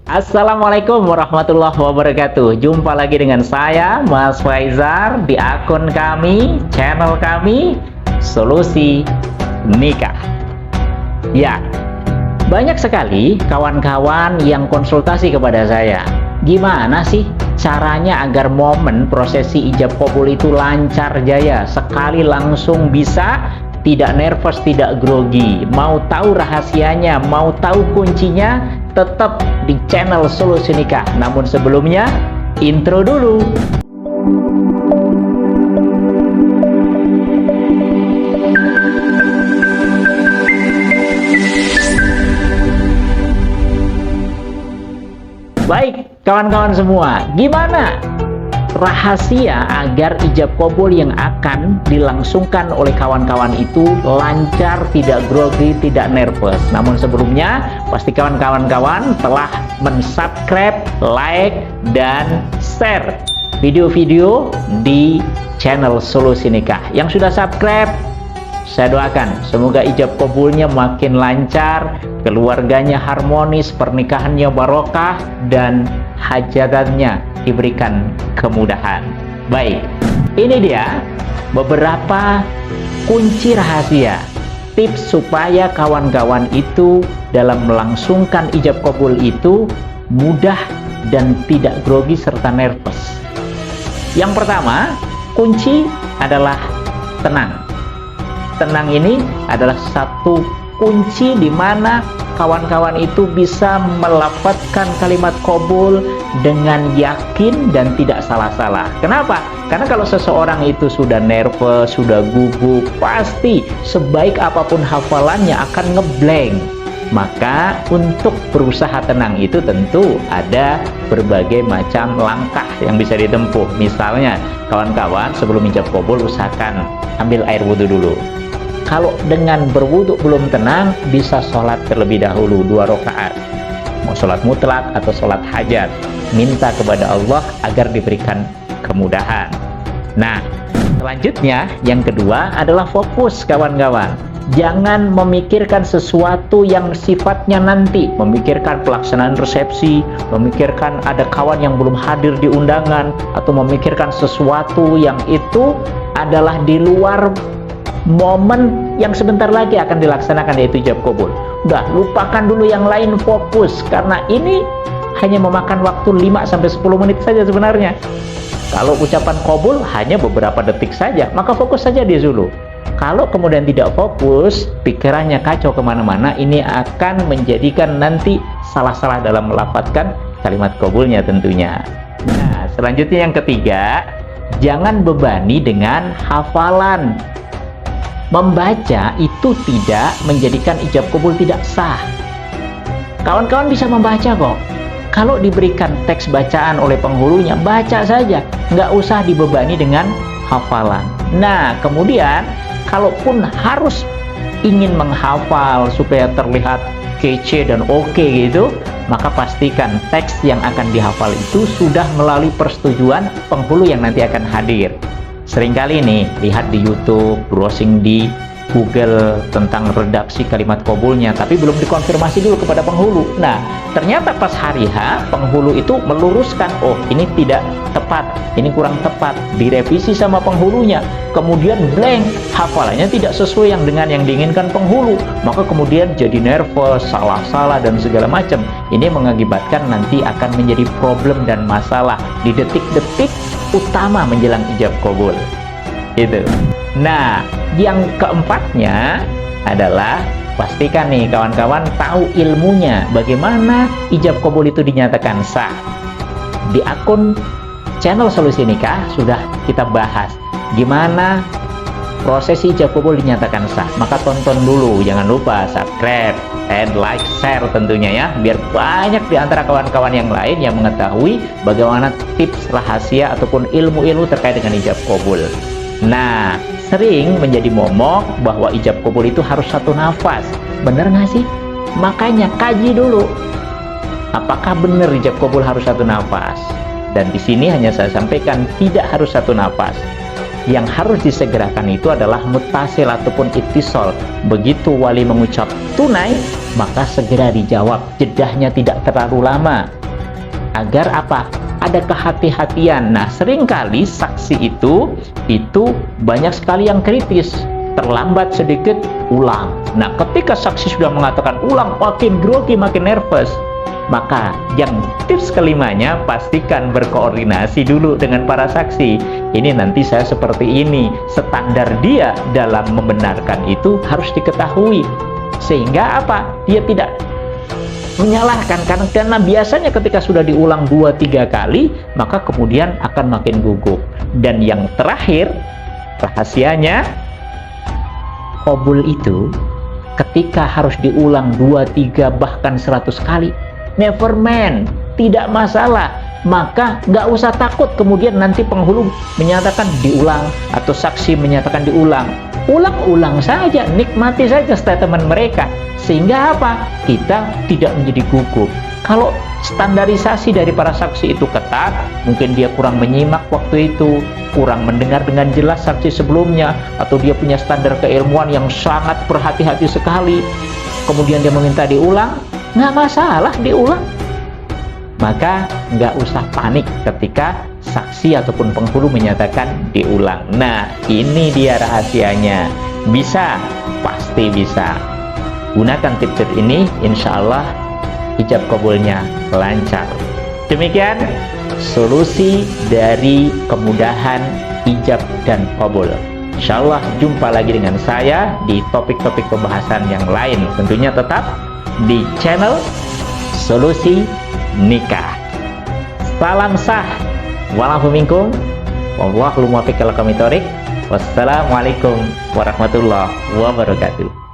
Assalamualaikum warahmatullahi wabarakatuh. Jumpa lagi dengan saya, Mas Faizar, di akun kami, channel kami, Solusi Nikah. Ya, banyak sekali kawan-kawan yang konsultasi kepada saya. Gimana sih caranya agar momen prosesi ijab kabul itu lancar jaya, sekali langsung bisa, tidak nervous, tidak grogi. Mau tahu rahasianya, mau tahu kuncinya, tetap di channel Solusi Nikah. Namun sebelumnya, intro dulu. Baik, kawan-kawan semua, gimana rahasia agar ijab kabul yang akan dilangsungkan oleh kawan-kawan itu lancar, tidak grogi, tidak nervous? Namun sebelumnya, pasti kawan-kawan telah mensubscribe, like, dan share video-video di channel Solusi Nikah. Yang sudah subscribe, saya doakan semoga ijab kabulnya makin lancar, keluarganya harmonis, pernikahannya barokah, dan hajatannya diberikan kemudahan. Baik, ini dia beberapa kunci rahasia, tips supaya kawan-kawan itu dalam melangsungkan ijab kabul itu mudah dan tidak grogi serta nervous. Yang pertama, kunci adalah tenang. Tenang ini adalah satu kunci di mana kawan-kawan itu bisa melafadzkan kalimat kabul dengan yakin dan tidak salah-salah. Kenapa? Karena kalau seseorang itu sudah nervous, sudah gugup, pasti sebaik apapun hafalannya akan ngeblank. Maka untuk berusaha tenang itu tentu ada berbagai macam langkah yang bisa ditempuh. Misalnya, kawan-kawan sebelum ijab kabul usahakan ambil air wudhu dulu. Kalau dengan berwudhu belum tenang, bisa sholat terlebih dahulu 2 rakaat. Mau sholat mutlak atau sholat hajat, minta kepada Allah agar diberikan kemudahan. Nah, selanjutnya yang kedua adalah fokus, kawan-kawan. Jangan memikirkan sesuatu yang sifatnya nanti, memikirkan pelaksanaan resepsi, memikirkan ada kawan yang belum hadir di undangan, atau memikirkan sesuatu yang itu adalah di luar momen yang sebentar lagi akan dilaksanakan, yaitu ijab kabul. Udah, lupakan dulu yang lain, fokus, karena ini hanya memakan waktu 5-10 menit saja sebenarnya. Kalau ucapan kabul hanya beberapa detik saja, maka fokus saja di dulu. Kalau kemudian tidak fokus, pikirannya kacau kemana-mana, ini akan menjadikan nanti salah-salah dalam melafadzkan kalimat kabulnya tentunya. Nah, selanjutnya yang ketiga, jangan bebani dengan hafalan. Membaca itu tidak menjadikan ijab kabul tidak sah. Kawan-kawan bisa membaca kok. Kalau diberikan teks bacaan oleh penghulunya, baca saja, nggak usah dibebani dengan hafalan. Nah, kemudian kalaupun harus ingin menghafal supaya terlihat kece dan oke gitu, maka pastikan teks yang akan dihafal itu sudah melalui persetujuan penghulu yang nanti akan hadir. Seringkali nih, lihat di YouTube, browsing di Google tentang redaksi kalimat kabulnya, tapi belum dikonfirmasi dulu kepada penghulu. Nah, ternyata pas hari H, penghulu itu meluruskan, oh ini tidak tepat, ini kurang tepat, direvisi sama penghulunya, kemudian blank, hafalannya tidak sesuai dengan yang diinginkan penghulu, maka kemudian jadi nervous, salah-salah, dan segala macam. Ini mengakibatkan nanti akan menjadi problem dan masalah di detik-detik utama menjelang ijab kabul. Itu. Nah, yang keempatnya adalah pastikan nih kawan-kawan tahu ilmunya, bagaimana ijab kabul itu dinyatakan sah. Di akun channel Solusi Nikah sudah kita bahas gimana proses ijab kabul dinyatakan sah. Maka tonton dulu, jangan lupa subscribe and like, share tentunya ya, biar banyak di antara kawan-kawan yang lain yang mengetahui bagaimana tips rahasia ataupun ilmu-ilmu terkait dengan ijab kabul. Nah, sering menjadi momok bahwa ijab kabul itu harus 1 nafas. Bener nggak sih? Makanya kaji dulu, apakah benar ijab kabul harus 1 nafas? Dan di sini hanya saya sampaikan tidak harus 1 nafas. Yang harus disegerakan itu adalah mutasil ataupun ittisol. Begitu wali mengucap tunai, maka segera dijawab, jedahnya tidak terlalu lama. agar apa? Ada kehati-hatian. Nah, seringkali saksi itu banyak sekali yang kritis. Terlambat sedikit, ulang. Nah, ketika saksi sudah mengatakan ulang, makin grogi, makin nervous. Maka yang tips kelimanya, pastikan berkoordinasi dulu dengan para saksi. Ini nanti saya seperti ini, standar dia dalam membenarkan itu harus diketahui. Sehingga apa? Dia tidak menyalahkan, karena biasanya ketika sudah diulang 2-3 kali, maka kemudian akan makin gugup. Dan yang terakhir, rahasianya, qabul itu ketika harus diulang 2-3 bahkan 100 kali, never mind, tidak masalah. Maka nggak usah takut kemudian nanti penghulu menyatakan diulang atau saksi menyatakan diulang. Ulang-ulang saja, nikmati saja statement mereka. Sehingga apa? Kita tidak menjadi gugup. Kalau standarisasi dari para saksi itu ketat, mungkin dia kurang menyimak waktu itu, kurang mendengar dengan jelas saksi sebelumnya, atau dia punya standar keilmuan yang sangat berhati-hati sekali, kemudian dia meminta diulang, nggak masalah diulang. Maka nggak usah panik ketika saksi ataupun penghulu menyatakan diulang. Nah, ini dia rahasianya. Bisa, pasti bisa. Gunakan tips-tips ini, insya Allah ijab kabulnya lancar. Demikian solusi dari kemudahan ijab dan kabul. Insya Allah jumpa lagi dengan saya di topik-topik pembahasan yang lain. Tentunya tetap di channel Solusi Nikah. Salam sah. Wallahu minkum. Wallahu muwaffiq ila aqwamit thoriq. Wassalamualaikum warahmatullahi wabarakatuh.